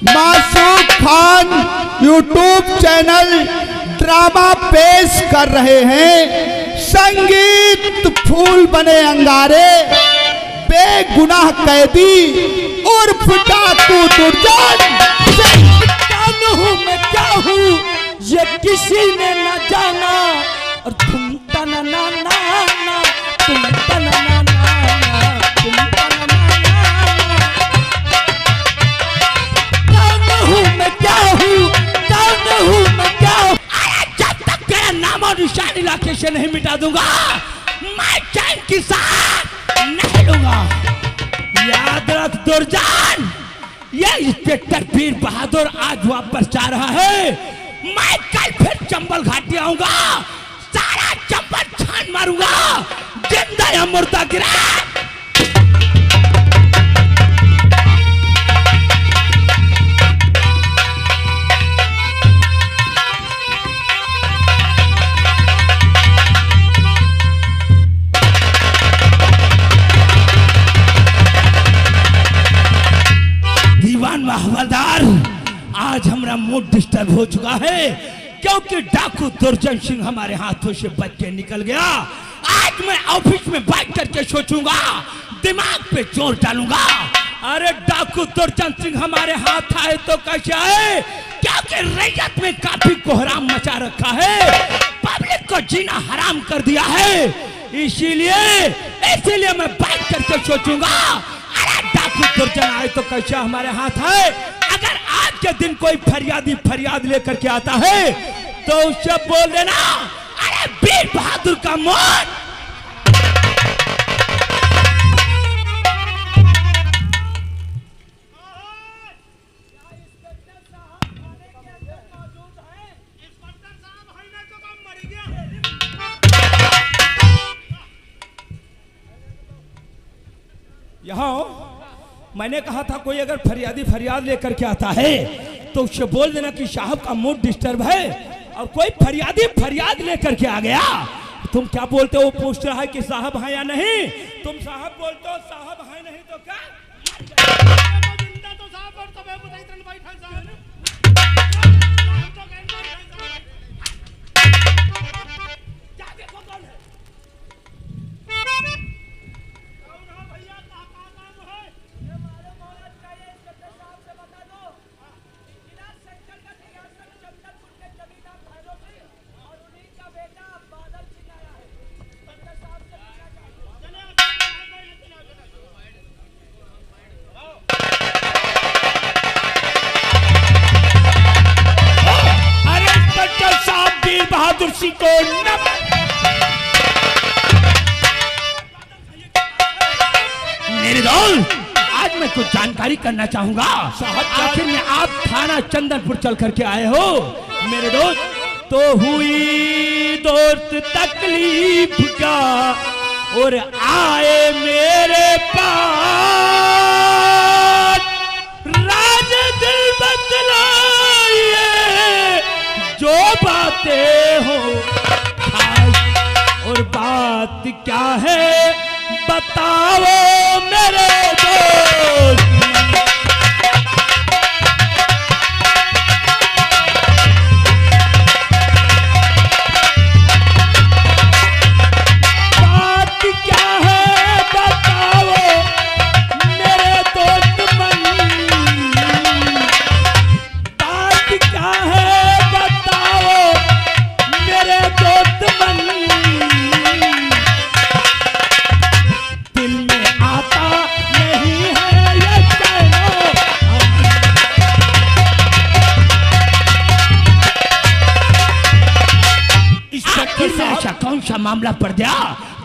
मासूम Khan YouTube channel drama पेश कर रहे हैं। संगीत फूल बने अंगारे, बेगुनाह कैदी और डाकू दुर्जन। मैं क्या हूँ ये किसी ने न जाना, और तुम तना ना ना, तुम तना ना ना, तुम तना ना ना। कौन हूँ मैं, क्या हूँ, कौन हूँ मैं, क्या हूँ? अरे जब तक तेरा नाम और निशान इलाके से नहीं मिटा दूंगा, मैं चैन की सांस नहीं लूंगा। याद रख दुर्जन, ये इंस्पेक्टर वीर बहादुर आज वापस जा रहा है। मैं कल फिर चंबल घाटी आऊंगा, सारा चंबल छान मारूंगा, जिंदा या मुर्दा गिरा। दीवान हवलदार, आज हमारा मूड डिस्टर्ब हो चुका है, क्योंकि डाकू दुर्जन सिंह हमारे हाथों से बच के निकल गया। आज मैं ऑफिस में बैठ करके सोचूंगा, दिमाग पे जोर डालूंगा। अरे डाकू दुर्जन सिंह हमारे हाथ आए तो कैसे आए, क्योंकि रैयत में काफी कोहराम मचा रखा है, पब्लिक को जीना हराम कर दिया है। इसीलिए मैं बैठ करके सोचूंगा, अरे डाकू दुर्जन आए तो कैसे हमारे हाथ आए। अगर आज के दिन कोई फरियादी फरियाद लेकर के आता है तो उससे बोल देना, अरे वीर बहादुर का मौत। यहाँ मैंने कहा था कोई अगर फरियादी फरियाद लेकर के आता है तो उससे बोल देना कि साहब का मूड डिस्टर्ब है। और कोई फरियादी फरियाद लेकर के आ गया, तुम क्या बोलते हो, पूछ रहा है कि साहब है या नहीं। तुम साहब बोलते हो, साहब है नहीं तो क्या। बहादुर सिंह को मेरे दोस्त, आज मैं कुछ जानकारी करना चाहूंगा। आखिर में आप थाना चंदनपुर चल करके आए हो मेरे दोस्त, तो हुई दोस्त तकलीफ का और आए मेरे पास, राज दिल बतलाइए जो बातें हो खास, और बात क्या है बताओ मेरे दोस्त। बात क्या है बताओ मेरे दोस्त मन, बात क्या है बताओ मेरे दोस्त मन, दिल में आता नहीं है ये कहना। आखिर में ऐसा कौन सा मामला पड़ गया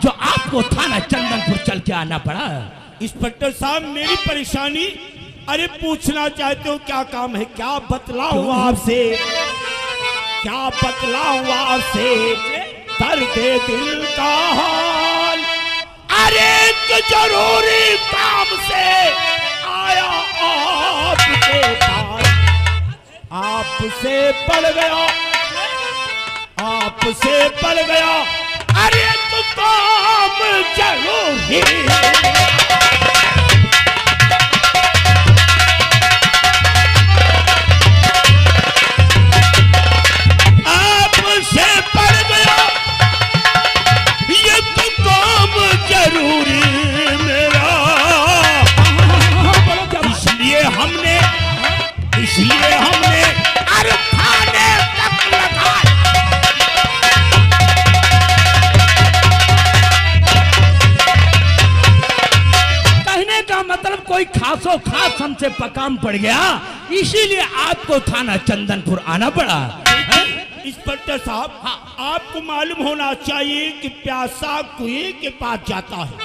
जो आपको थाना चंदनपुर चल के आना पड़ा। इंस्पेक्टर साहब, मेरी परेशानी, अरे पूछना चाहते हो क्या काम है, क्या बतलाऊं आपसे, क्या बतलाऊं आपसे दर्द दिल का हाल। अरे एक जरूरी काम से आया आपके पास, आपसे पड़ गया, आपसे पड़ गया। अरे तो काम जरूरी, कोई खासो खास हमसे पकाम पड़ गया, इसीलिए आपको थाना चंदनपुर आना पड़ा। इंस्पेक्टर साहब, आपको मालूम होना चाहिए कि प्यासा कुएं के पास जाता है,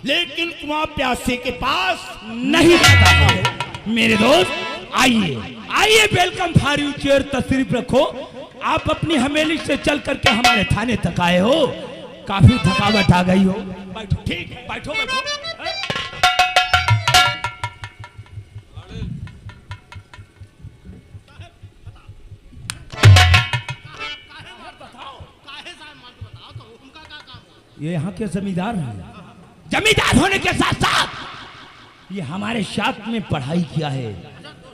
लेकिन कुआं प्यासे के पास नहीं जाता है। मेरे दोस्त आइए आइए, वेलकम फॉर यू चेयर, तशरीफ रखो। आप अपनी हवेली से चल करके हमारे थाने तक आए हो, काफी थकावट आ गई हो। बैठो, ठीक है, बैठो बैठो। ये यहाँ के जमींदार हैं। जमींदार होने के साथ साथ ये हमारे साथ में पढ़ाई किया है,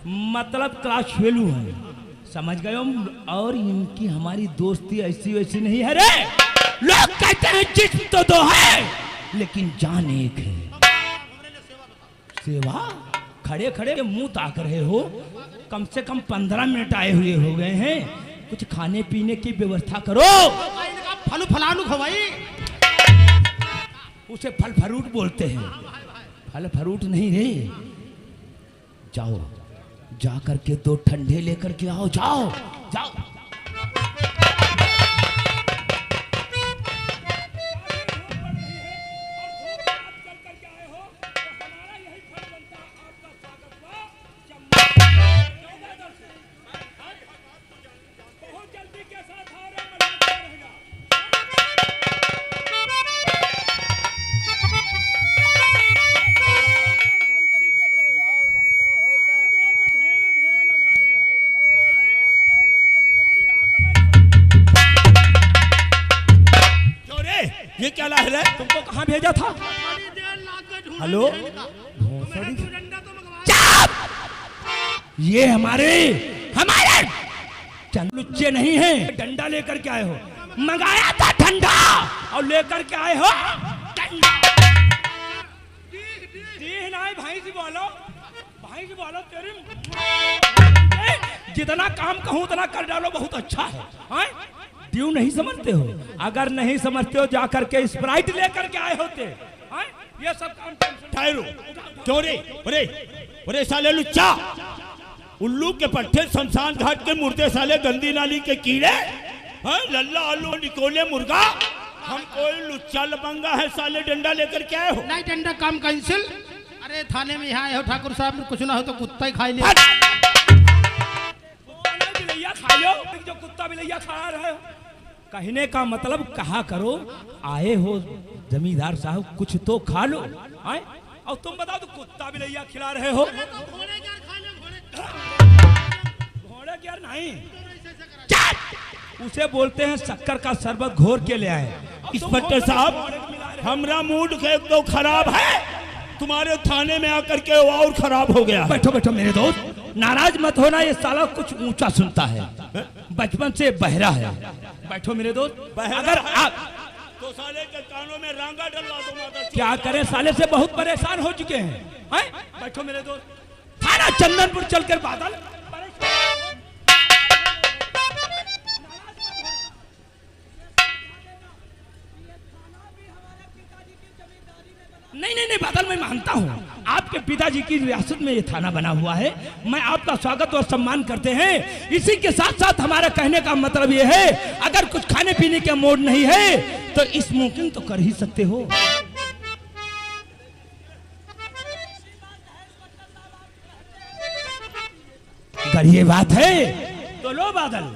मतलब क्लास फेलू है, समझ गए हो। और इनकी हमारी दोस्ती ऐसी वैसी नहीं है रे। लोग कहते हैं जिस्म तो दो है लेकिन जान एक है। सेवा खड़े खड़े मुंह ताक रहे हो, कम से कम 15 मिनट आए हुए हो गए हैं, कुछ खाने पीने की व्यवस्था करो। फलू फलानू खवाई, उसे फल फ्रूट बोलते हैं, फल फ्रूट नहीं रे। जाओ जा करके 2 ठंडे लेकर के आओ, जाओ जाओ। ये क्या लाल है? तुमको कहाँ भेजा था? हेलो, ये हमारे लुच्चे नहीं है। डंडा लेकर के आए हो, मंगाया था ठंडा और लेकर के आए हो डंडा। भाई से बोलो तेरी जितना काम कहूँ उतना कर डालो, बहुत अच्छा है। ड्यू नहीं समझते हो? अगर नहीं समझते हो जा करके स्प्राइट लेकर के आए होते। ये सब काम ठहरो, क्यों रे? अरे साले लुच्चा, उल्लू के पट्टे, शमशान घाट के मुर्दे, साले गंदी नाली के कीड़े, लल्ला आलू निकोले मुर्गा, हम कोई लुच्चा लबंगा है साले डंडा लेकर के आए हो? नहीं, डंडा काम कैंसिल। अरे थाने में यहाँ आए हो ठाकुर साहब, कुछ ना हो तो कुत्ता ही खा ले। बिलैया खा लो, जो कुत्ता बिलैया खा रहे हो। कहने का मतलब कहा करो, आए हो जमींदार साहब कुछ तो खा लो। और तुम बताओ तो कुत्ता बिलैया खिला रहे हो। घोड़े क्या नहीं, उसे बोलते हैं शक्कर का शरबत घोर के ले आए। इंस्पेक्टर साहब, हमरा मूड के तो खराब है, तुम्हारे थाने में आकर के और खराब हो गया। बैठो बैठो मेरे दोस्त, नाराज मत होना, ये साला कुछ ऊंचा सुनता है, बचपन से बहरा है। बैठो मेरे दोस्त। अगर आप तो साले के कानों में रांगा डलवा दो माता। क्या करें, साले से बहुत परेशान हो चुके हैं। बैठो मेरे दोस्त। थाना चंदनपुर चलकर बादल नहीं बादल, मैं मानता हूँ आपके पिताजी की रियासत में ये थाना बना हुआ है। मैं आपका स्वागत और सम्मान करते हैं। इसी के साथ साथ हमारा कहने का मतलब ये है, अगर कुछ खाने पीने का मूड नहीं है तो स्मोकिंग तो कर ही सकते हो। अगर ये बात है तो लो बादल।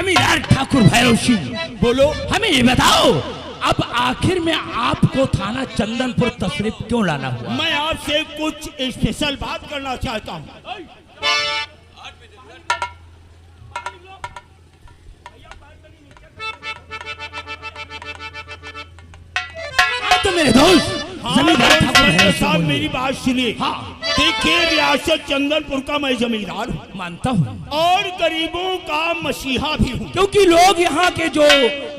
जमींदार ठाकुर भैरव सिंह, बोलो। हमें ये बताओ, अब आखिर में आपको थाना चंदनपुर तशरीफ क्यों लाना हुआ? मैं आपसे कुछ स्पेशल बात करना चाहता हूँ। तो मेरे दोस्त जमींदार ठाकुर भैरव सिंह साहब बोलिए। मेरी बात सुनिए। हाँ। देखिए, रियासत चंदनपुर का मैं जमींदार हूँ मानता हूँ, और गरीबों का मसीहा भी हूँ। क्योंकि लोग यहाँ के जो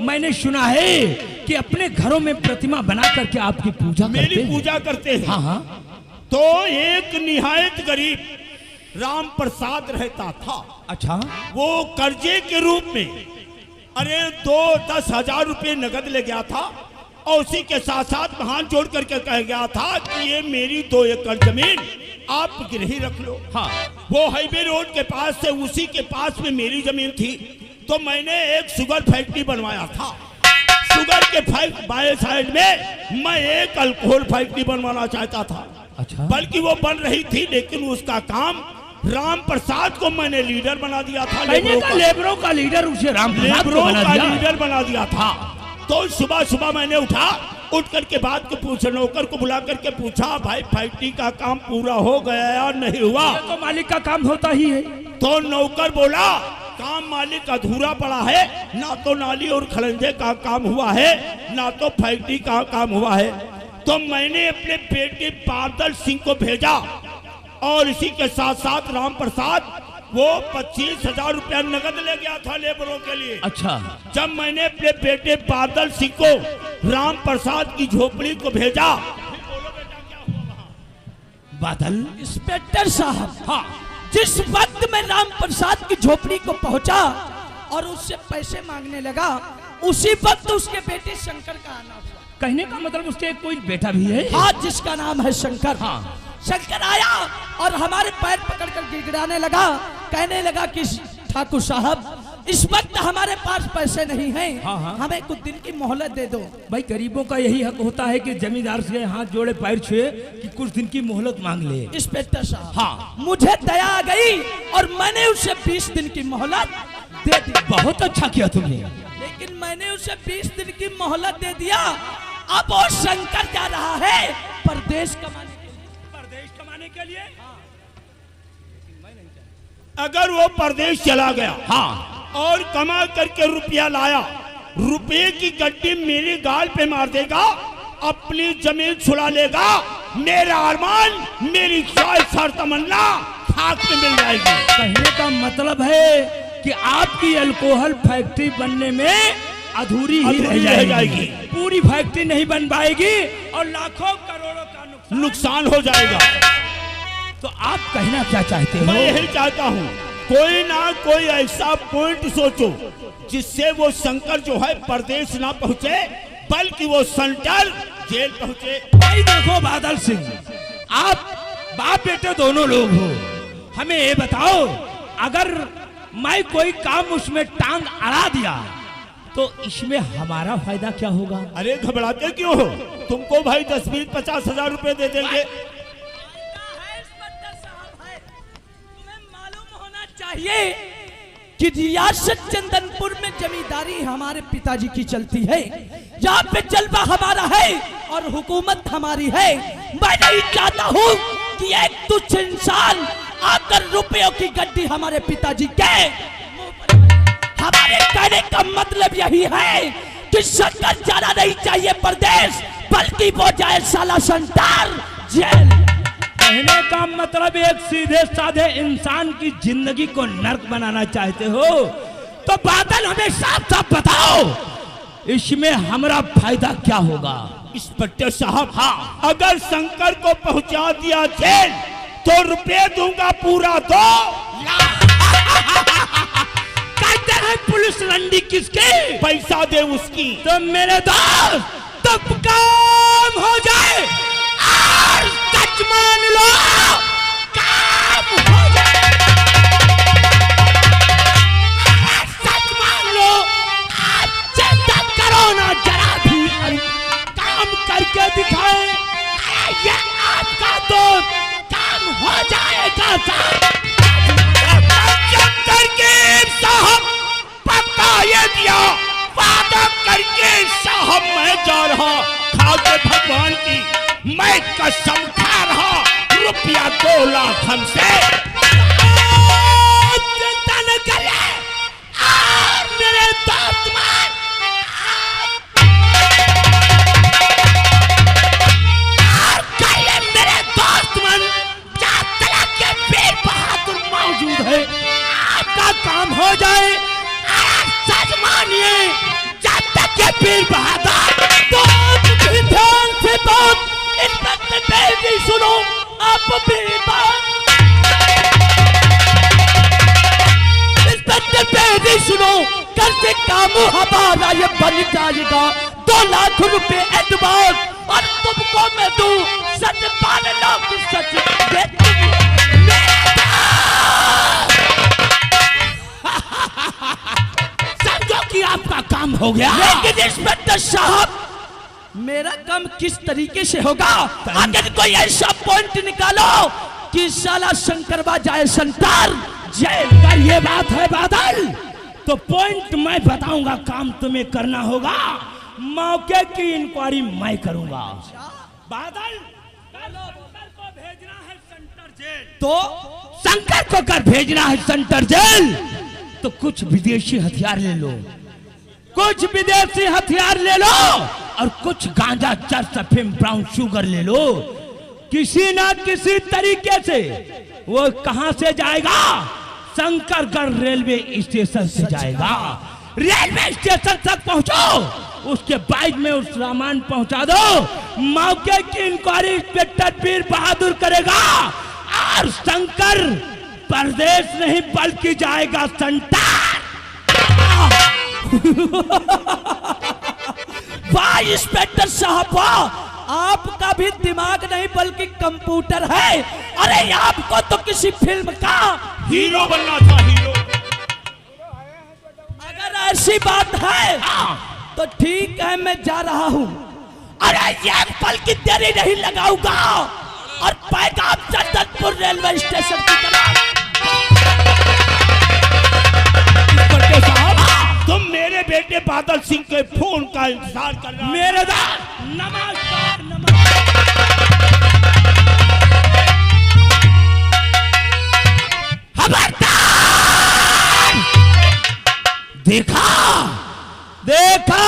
मैंने सुना है कि अपने घरों में प्रतिमा बना करके आपकी पूजा करते मेरी हैं। पूजा करते हैं। हाँ हाँ। तो एक निहायत गरीब राम प्रसाद रहता था। अच्छा। वो कर्जे के रूप में 10,000 रुपये नगद ले गया था, और उसी के साथ साथ हाथ जोड़ करके कह गया था कि ये मेरी 2 एकड़ जमीन आप गिरही रख लो। हाँ। वो हाईवे रोड के पास से, उसी के पास में मेरी जमीन थी। तो मैंने एक शुगर फैक्ट्री बनवाया था। शुगर के बाएं साइड में मैं एक अल्कोहल फैक्ट्री बनवाना चाहता था। अच्छा। बल्कि वो बन रही थी, लेकिन उसका काम राम प्रसाद को मैंने लीडर बना दिया था। लेबरों का लीडर उसे राम प्रसाद को लेबरों बना का दिया। लीडर बना दिया था। तो सुबह सुबह मैंने उठ करके बात को पूछा, नौकर को बुला करके पूछा, भाई फैक्ट्री का काम पूरा हो गया या नहीं हुआ? ये तो मालिक का काम होता ही है। तो नौकर बोला, काम मालिक अधूरा पड़ा है, ना तो नाली और खलंजे का काम हुआ है, ना तो फैक्ट्री का काम हुआ है। तो मैंने अपने बेटे बादल सिंह को भेजा, और इसी के साथ साथ राम प्रसाद वो 25,000 रुपया नगद ले गया था लेबरों के लिए। अच्छा। जब मैंने अपने बेटे बादल सिंह को राम प्रसाद की झोपड़ी को भेजा। बादल इंस्पेक्टर साहब, हाँ, जिस वक्त मैं राम प्रसाद की झोपड़ी को पहुंचा और उससे पैसे मांगने लगा, उसी वक्त उसके बेटे शंकर का आना हुआ। कहने का मतलब उसके कोई बेटा भी है? हाँ, जिसका नाम है शंकर। हाँ। शंकर आया और हमारे पैर पकड़कर गिड़गिड़ाने लगा, कहने लगा कि ठाकुर साहब, इस वक्त हमारे पास पैसे नहीं हैं। हाँ, हाँ। हमें कुछ दिन की मोहलत दे दो। भाई, गरीबों का यही हक होता है कि जमींदार से हाथ जोड़े पैर छुए कि कुछ दिन की मोहलत मांग ले। इंस्पेक्टर साहब, हाँ। मुझे दया आ गई और मैंने उसे 20 दिन की मोहलत दे दी। बहुत अच्छा किया तुमने। लेकिन मैंने उसे 20 दिन की मोहलत दे दिया। अब वो शंकर जा रहा है परदेश कमाने के लिए। परदेश कमाने के लिए? अगर वो परदेश चला गया, हाँ, और कमा करके रुपया लाया, रुपये की गड्डी मेरे गाल पे मार देगा, अपनी जमीन छुड़ा लेगा, मेरा अरमान, मेरी ख्वाहिश और तमन्ना खाक में मिल जाएगी। कहने का मतलब है कि आपकी अल्कोहल फैक्ट्री बनने में अधूरी ही रह जाएगी। पूरी फैक्ट्री नहीं बन पाएगी और लाखों करोड़ों का नुकसान हो जाएगा। तो आप कहना क्या चाहते हो? मैं यही चाहता हूँ, कोई ना कोई ऐसा पॉइंट सोचो जिससे वो शंकर जो है परदेश ना पहुँचे, बल्कि वो सेंट्रल जेल पहुँचे। भाई देखो बादल सिंह, आप बाप बेटे दोनों लोग हो। हमें ये बताओ, अगर मैं कोई काम उसमें टांग अड़ा दिया तो इसमें हमारा फायदा क्या होगा? अरे घबराते क्यों हो? तुमको भाई 10-20-50,000 रुपए दे देंगे। तुम्हें मालूम होना चाहिए कि रियासत चंदनपुर में जमींदारी हमारे पिताजी की चलती है। यहाँ पे जलवा हमारा है और हुकूमत हमारी है। मैं नहीं चाहता हूँ कि एक तुच्छ इंसान आकर रुपयों की गड्डी हमारे पिताजी के मुंह पर। हमारे कहने का मतलब यही है कि शंकर जाना नहीं चाहिए परदेश, बल्कि वो जाए साला संतार जेल। कहने का मतलब एक सीधे साधे इंसान की जिंदगी को नर्क बनाना चाहते हो? तो बादल हमें साफ साफ बताओ, इसमें हमारा फायदा क्या होगा? इंस्पेक्टर साहब, हाँ, अगर शंकर को पहुंचा दिया जेल तो रुपए दूंगा पूरा 2 लाख। कहते हैं पुलिस रंडी किसके? पैसा दे उसकी। तो मेरे दोस्त, तब काम हो जाए और सच मान लो, काम हो जाए। सच मान लो, आप चिंता करो ना जरा भी, काम करके दिखाए। ये आपका दोस्त काम हो जाएगा साहब। साहब पक्का दिया, वादा करके साहब मैं जा रहा, खाते भगवान की मैं कसम खा रहा, रुपया 2 लाख हमसे चिंता न करे। मेरे दोस्त मान, मेरे दोस्त मन, जहाँ तला के वीर बहादुर मौजूद है, आपका काम हो जाए। सच मानिए, जब तक के वीर बहादुर तो आप भी ध्यान से बात इंस्पेक्टर बेदी सुनो। आप भी बात इंस्पेक्टर बेदी सुनो। कल से काम हमारा ये बन जाएगा। 2 लाख रुपए एडवांस और तुमको मैं दूं सच 12 लाख सच। ये तुम समझो कि आपका काम हो गया। लेकिन इंस्पेक्टर साहब, मेरा काम किस तरीके से होगा? अगर कोई ऐसा पॉइंट निकालो कि साला शंकरबा जाए संतार जेल का, ये बात है बादल। तो पॉइंट मैं बताऊंगा, काम तुम्हें करना होगा। मौके की इंक्वायरी मैं करूंगा। बादल, शंकर को भेजना है सेंटर जेल। तो शंकर को कर भेजना है सेंटर जेल। तो कुछ विदेशी हथियार ले लो, कुछ विदेशी हथियार ले लो, और कुछ गांजा, चरस, अफीम, ब्राउन शुगर ले लो। किसी ना किसी तरीके से वो कहां से जाएगा? शंकरगढ़ रेलवे स्टेशन से जाएगा। रेलवे स्टेशन तक पहुंचो, उसके बाइक में उस सामान पहुंचा दो। मौके की इंक्वायरी इंस्पेक्टर वीर बहादुर करेगा, और शंकर परदेश नहीं बल्कि जाएगा संतार। वाह इंस्पेक्टर साहब वाह, आपका भी दिमाग नहीं बल्कि कंप्यूटर है। अरे आपको तो किसी फिल्म का हीरो बनना था, हीरो। अगर ऐसी बात है तो ठीक है, मैं जा रहा हूँ। अरे एक पल की देरी नहीं लगाऊंगा और पैगाम चंदनपुर रेलवे स्टेशन की तरफ। तुम मेरे बेटे बादल सिंह के फोन का इंतजार कर रहे हो। मेरे नमस्कार नमस्कार। खबरदार! देखा देखा,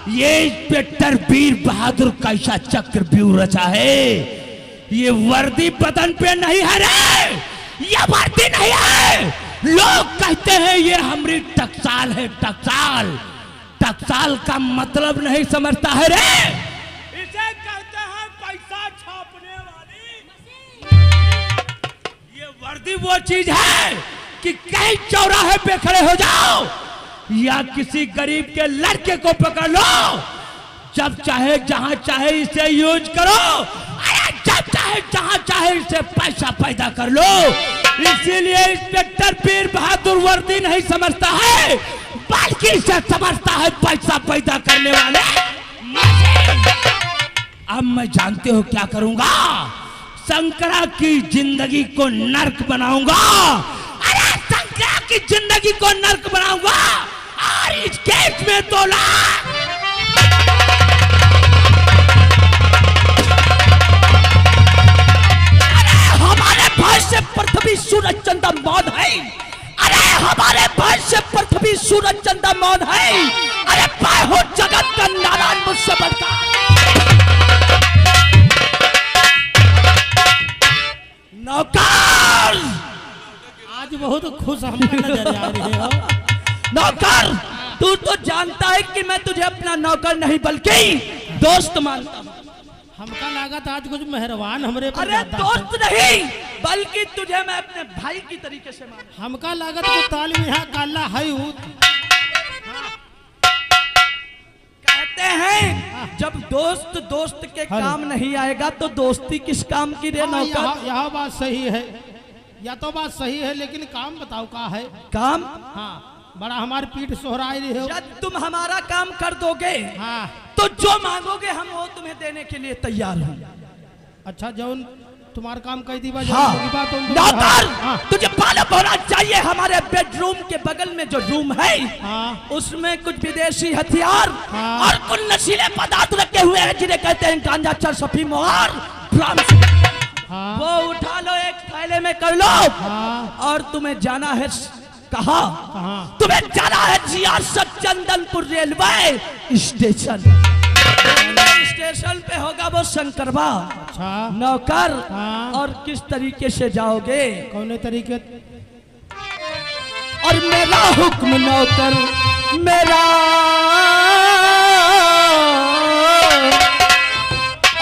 ये इंस्पेक्टर वीर बहादुर कैसा चक्रव्यूह रचा है। ये वर्दी बदन पे नहीं है रे, ये वर्दी नहीं है। लोग कहते हैं ये हमारी टकसाल है, टकसाल। टकसाल का मतलब नहीं समझता है रे, इसे कहते हैं पैसा छापने वाली। ये वर्दी वो चीज है कि कहीं चौराहे पे खड़े हो जाओ या किसी गरीब के लड़के को पकड़ लो, जब चाहे जहां चाहे इसे यूज करो, जब चाहे जहां चाहे इसे पैसा पैदा कर लो। इसीलिए इंस्पेक्टर वीर बहादुर वर्दी नहीं समझता है, बल्कि इसे समझता है पैसा पैदा करने वाले मशीन। अब मैं जानते हो क्या करूंगा? शंकरा की जिंदगी को नर्क बनाऊंगा। अरे शंकरा की जिंदगी को नर्क बनाऊंगा, और इस केस में 2 लाख। हमारे भाई से पृथ्वी सूरज चंदा मौन है। अरे हमारे भाई से पृथ्वी सूरज चंदा मौन है। अरे पाए हो जगत का नारायण मुझसे बढ़कर। नौकर, आज बहुत खुश हमको नजर आ रहे हो। नौकर, तू तो जानता है कि मैं तुझे अपना नौकर नहीं बल्कि दोस्त मानता हूँ। हमका लागत आज कुछ मेहरबान हमरे पर अरे ज्यादा है। दोस्त नहीं बल्कि तुझे मैं अपने भाई की तरीके से मानता हमका लागत को ताल में यहाँ काला है हूँ। कहते हैं जब दोस्त दोस्त के काम नहीं आएगा तो दोस्ती किस काम की रे नौकर। यह बात सही है, या तो बात सही है, लेकिन काम बताओ का है। काम हाँ, बड़ा हमारी पीठ सोहराई रही हो। जब तुम हमारा काम कर दोगे हाँ, तो जो मांगोगे हम वो तुम्हें देने के लिए तैयार हैं। अच्छा जौन तुम्हारा काम कह दी बात हाँ नौकर, हाँ तुझे मालूम होना चाहिए हमारे बेडरूम के बगल में जो रूम है हाँ उसमें कुछ विदेशी हथियार हाँ। और कुछ नशीले पदार्थ रखे हुए हैं जिन्हें कहते हैं गांजा, चरस, अफीम और ब्राह्म। हाँ वो उठा लो, एक थैले में कर लो हाँ और तुम्हें जाना है कहा? हाँ तुम्हें जाना है रियासत चंदनपुर रेलवे स्टेशन। स्टेशन पे होगा वो शंकरबा। अच्छा नौकर, हाँ। और किस तरीके से जाओगे? कौन तरीके? और मेरा हुक्म नौकर, मेरा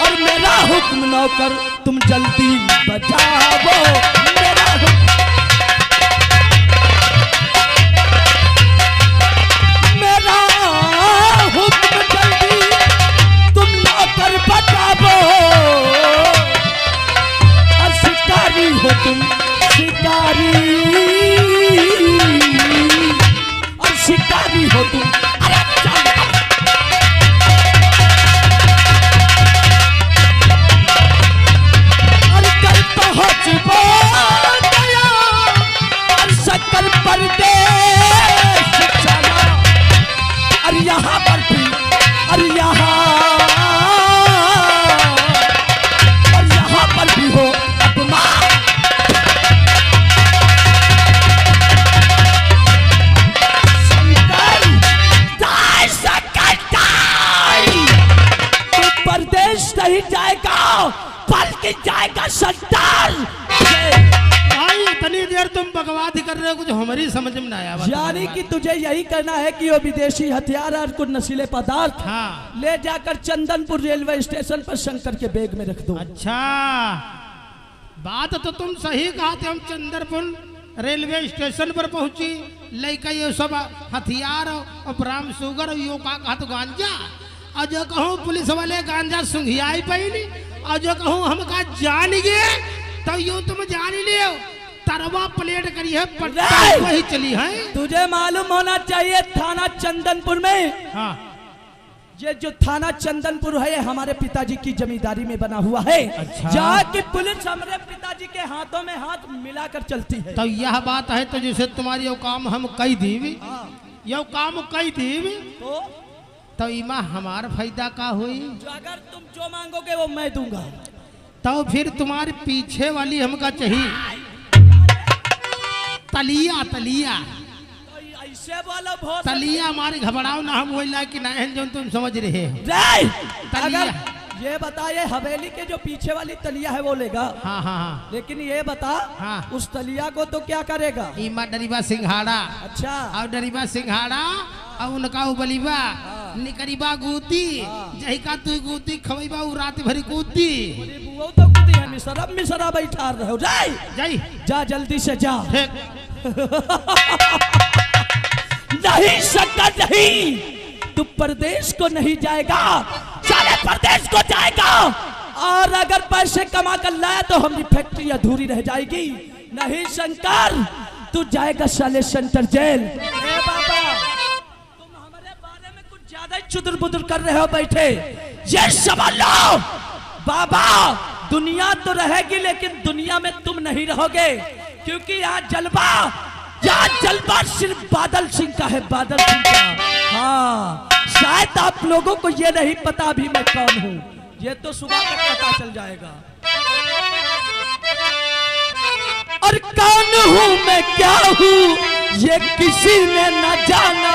और मेरा हुक्म नौकर, तुम जल्दी बजाओ मेरा हुक्म। मेरा हुक्म जल्दी तुम नौकर बजाओ। और शिकारी हो तुम, शिकारी, और शिकारी हो तुम। अरे चलो। और कल पहुंच गया और शक्कर परदेश चला। और यहाँ पर भी, और यहाँ पर भी हो अपमान। शंकर, दाई शंकर दाई। तू परदेश नहीं जाएगा बल्कि जाएगा संताल। भाई इतनी देर तुम बकवाद कर रहे हो, कुछ हमारी समझ में ना आया बात। यानी कि तुझे यही करना है कि वो विदेशी हथियार और कुछ नशीले पदार्थ हाँ ले जाकर चंदनपुर रेलवे स्टेशन पर शंकर के बैग में रख दो। अच्छा, बात तो तुम सही कहा थे। हम चंदनपुर रेलवे स्टेशन पर पहुंची, लेके ये सब हथियार और ब्राह्म शुगर और यो का कहा तो गांजा। और जो कहूँ पुलिस वाले गांजा सुंघियाई पैनी, और जो कहूँ हम कहा जान गए तो यूं तुम जान ही लियो। तरवा प्लेट करी है, पट्टा वही चली है। तुझे मालूम होना चाहिए थाना चंदनपुर में, हाँ ये जो थाना चंदनपुर है ये हमारे पिताजी की जमींदारी में बना हुआ है। अच्छा। जहाँ की पुलिस हमारे पिताजी के हाथों में हाथ मिलाकर चलती है। तो यह बात है। तो जैसे तुम्हारी यो काम हम कही दी, यो काम कही दी, तो इमा हमार फायदा का हुई? जो अगर तुम जो मांगोगे वो मैं दूंगा। तो फिर तुम्हारे पीछे वाली हमका चाहिए तलिया। तलिया तो ऐसे बोलो बहुत तलिया हमारे घबराओ ना, हम वही लायक ना है जो तुम समझ रहे हो। अगर ये बताइए हवेली के जो पीछे वाली तलिया है वो लेगा। हाँ हाँ हाँ लेकिन ये बता हाँ। उस तलिया को तो क्या करेगा? इमा डरीबा सिंघाड़ा, अच्छा, और डरीबा सिंघाड़ा और उनका उबलीबा निकरीबा गूती, जही का तू गूती खवईबा उ रात भरी कूती। वो तो कुछ है मिसरा बैठा रहो। जय जा जल्दी से जा। ठीक। नहीं शंकर नहीं, तू प्रदेश को नहीं जाएगा, साले प्रदेश को जाएगा। और अगर पैसे कमा कर लाया तो हमारी फैक्ट्री अधूरी रह जाएगी। नहीं शंकर, तू जाएगा साले सेंटर जेल। ए बाबा, तुम हमारे बारे में कुछ ज्यादा ही चुदुर बुदुर कर रहे हो बैठे। ये समझ लो बाबा, दुनिया तो रहेगी लेकिन दुनिया में तुम नहीं रहोगे, क्योंकि यहाँ जलवा सिर्फ बादल सिंह का है, बादल सिंह का। हाँ, शायद आप लोगों को ये नहीं पता अभी मैं कौन हूँ, ये तो सुबह तक पता चल जाएगा। और कौन हूँ मैं, क्या हूँ, ये किसी ने न जाना